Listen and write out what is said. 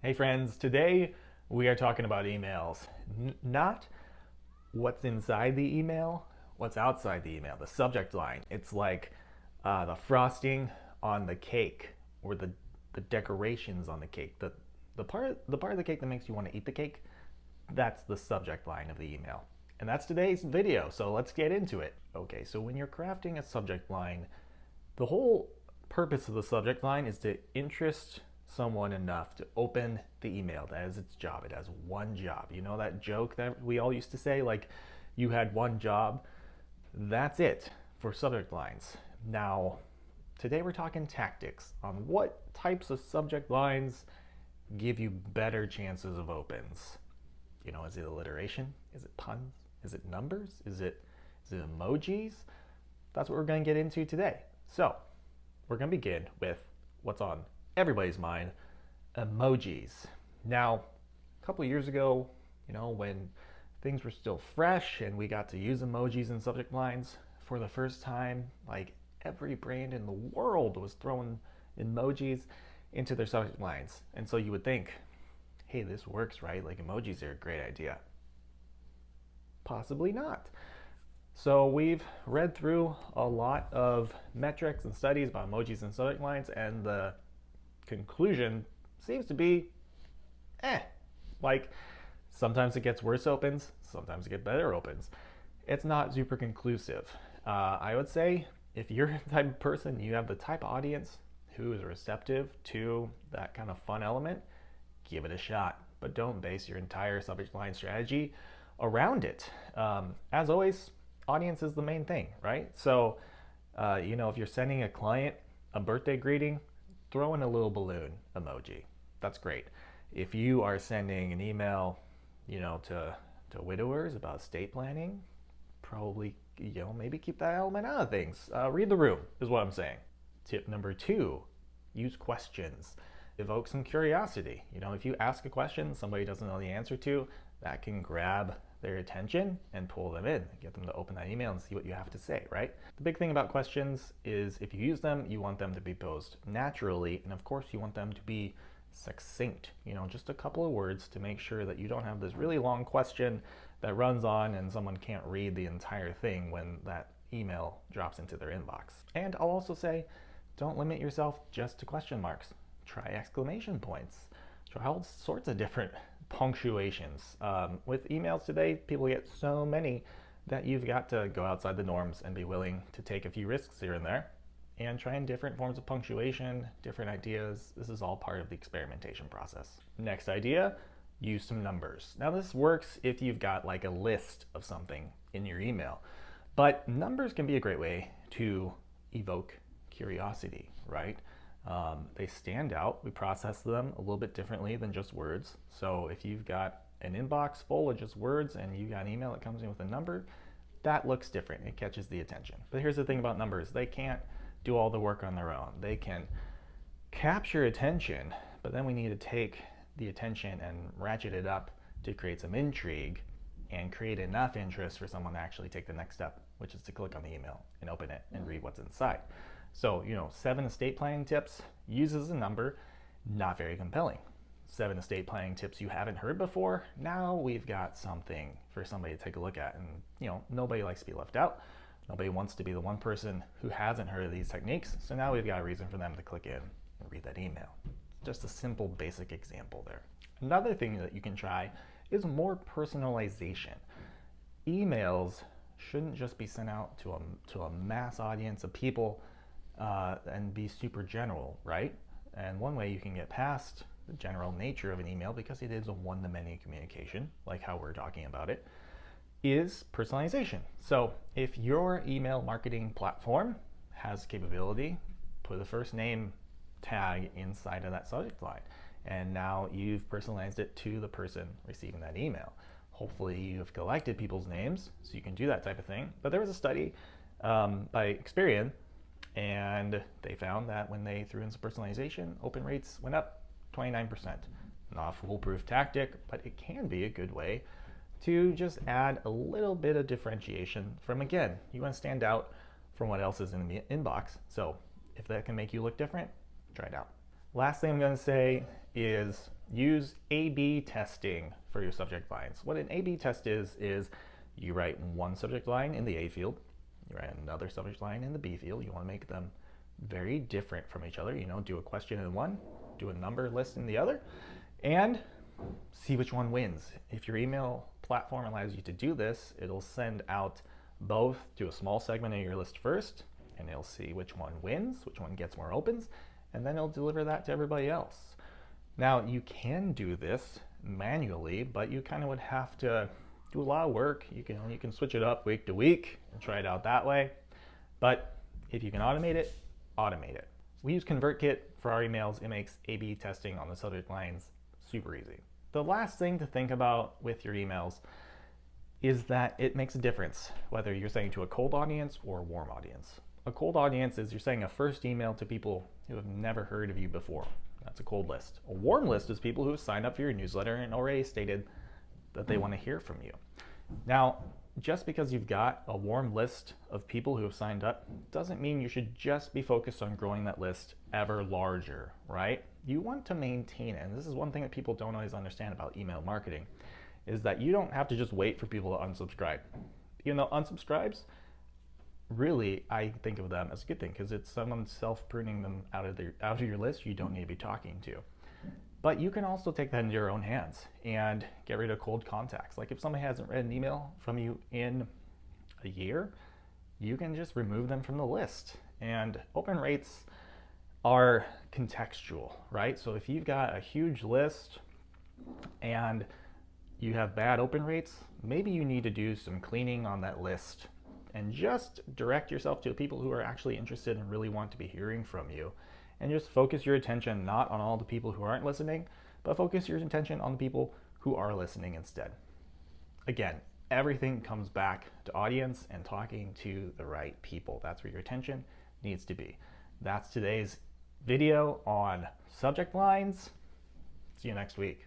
Hey friends, today we are talking about emails. Not what's inside the email, what's outside the email, the subject line. It's like the frosting on the cake or the decorations on the cake. The part of the cake that makes you want to eat the cake, that's the subject line of the email. And that's today's video, so let's get into it. Okay, so when you're crafting a subject line, the whole purpose of the subject line is to interest someone enough to open the email. That is its job. It has one job. You know that joke that we all used to say, like, you had one job? That's it for subject lines. Now, today we're talking tactics on what types of subject lines give you better chances of opens. You know, is it alliteration? Is it puns? Is it numbers? Is it emojis? That's what we're going to get into today. So, we're going to begin with what's on everybody's mind, emojis. Now, a couple of years ago, when things were still fresh and we got to use emojis in subject lines for the first time, like every brand in the world was throwing emojis into their subject lines. And so you would think, hey, this works, right? Like emojis are a great idea. Possibly not. So we've read through a lot of metrics and studies about emojis and subject lines, and the conclusion seems to be, like sometimes it gets worse opens, sometimes it gets better opens. It's not super conclusive. I would say if you're the type of person, you have the type of audience who is receptive to that kind of fun element, give it a shot. But don't base your entire subject line strategy around it. As always, audience is the main thing, right? So, if you're sending a client a birthday greeting, throw in a little balloon emoji. That's great. If you are sending an email, to widowers about estate planning, probably, maybe keep that element out of things. Read the room is what I'm saying. Tip number 2, use questions. Evoke some curiosity. If you ask a question somebody doesn't know the answer to, that can grab their attention and pull them in, get them to open that email and see what you have to say, right? The big thing about questions is if you use them, you want them to be posed naturally, and of course you want them to be succinct, just a couple of words to make sure that you don't have this really long question that runs on and someone can't read the entire thing when that email drops into their inbox. And I'll also say, don't limit yourself just to question marks. Try exclamation points. Try all sorts of different punctuations. With emails today, people get so many that you've got to go outside the norms and be willing to take a few risks here and there and try in different forms of punctuation, different ideas. This is all part of the experimentation process. Next idea, use some numbers. Now this works if you've got like a list of something in your email, but numbers can be a great way to evoke curiosity, right? They stand out. We process them a little bit differently than just words. So if you've got an inbox full of just words and you got an email that comes in with a number, that looks different. It catches the attention. But here's the thing about numbers. They can't do all the work on their own. They can capture attention, but then we need to take the attention and ratchet it up to create some intrigue and create enough interest for someone to actually take the next step, which is to click on the email and open it and read what's inside. So, 7 estate planning tips uses a number, not very compelling. 7 estate planning tips you haven't heard before, now we've got something for somebody to take a look at. And, nobody likes to be left out. Nobody wants to be the one person who hasn't heard of these techniques. So now we've got a reason for them to click in and read that email. Just a simple, basic example there. Another thing that you can try is more personalization. Emails shouldn't just be sent out to a mass audience of people and be super general, right? And one way you can get past the general nature of an email, because it is a one-to-many communication, like how we're talking about it, is personalization. So if your email marketing platform has capability, put a first name tag inside of that subject line, and now you've personalized it to the person receiving that email. Hopefully you've collected people's names so you can do that type of thing. But there was a study by Experian, and they found that when they threw in some personalization, open rates went up 29%. Not a foolproof tactic, but it can be a good way to just add a little bit of differentiation from, again, you want to stand out from what else is in the inbox. So if that can make you look different, try it out. Last thing I'm going to say is use A/B testing for your subject lines. What an A/B test is you write one subject line in the A field, you write another subject line in the B field. You want to make them very different from each other. Do a question in one, do a number list in the other, and see which one wins. If your email platform allows you to do this, it'll send out both to a small segment of your list first, and it'll see which one wins, which one gets more opens, and then it'll deliver that to everybody else. Now, you can do this manually, but you kind of would have to do a lot of work. You can switch it up week to week and try it out that way. But if you can automate it, automate it. We use ConvertKit for our emails. It makes A/B testing on the subject lines super easy. The last thing to think about with your emails is that it makes a difference whether you're saying to a cold audience or a warm audience. A cold audience is you're saying a first email to people who have never heard of you before. That's a cold list. A warm list is people who have signed up for your newsletter and already stated that they want to hear from you. Now, just because you've got a warm list of people who have signed up doesn't mean you should just be focused on growing that list ever larger, right? You want to maintain it. And this is one thing that people don't always understand about email marketing, is that you don't have to just wait for people to unsubscribe. Even though unsubscribes, really, I think of them as a good thing because it's someone self-pruning them out of your list you don't need to be talking to. But you can also take that into your own hands and get rid of cold contacts. Like if somebody hasn't read an email from you in a year, you can just remove them from the list. And open rates are contextual, right? So if you've got a huge list and you have bad open rates, maybe you need to do some cleaning on that list and just direct yourself to people who are actually interested and really want to be hearing from you. And just focus your attention not on all the people who aren't listening, but focus your attention on the people who are listening instead. Again, everything comes back to audience and talking to the right people. That's where your attention needs to be. That's today's video on subject lines. See you next week.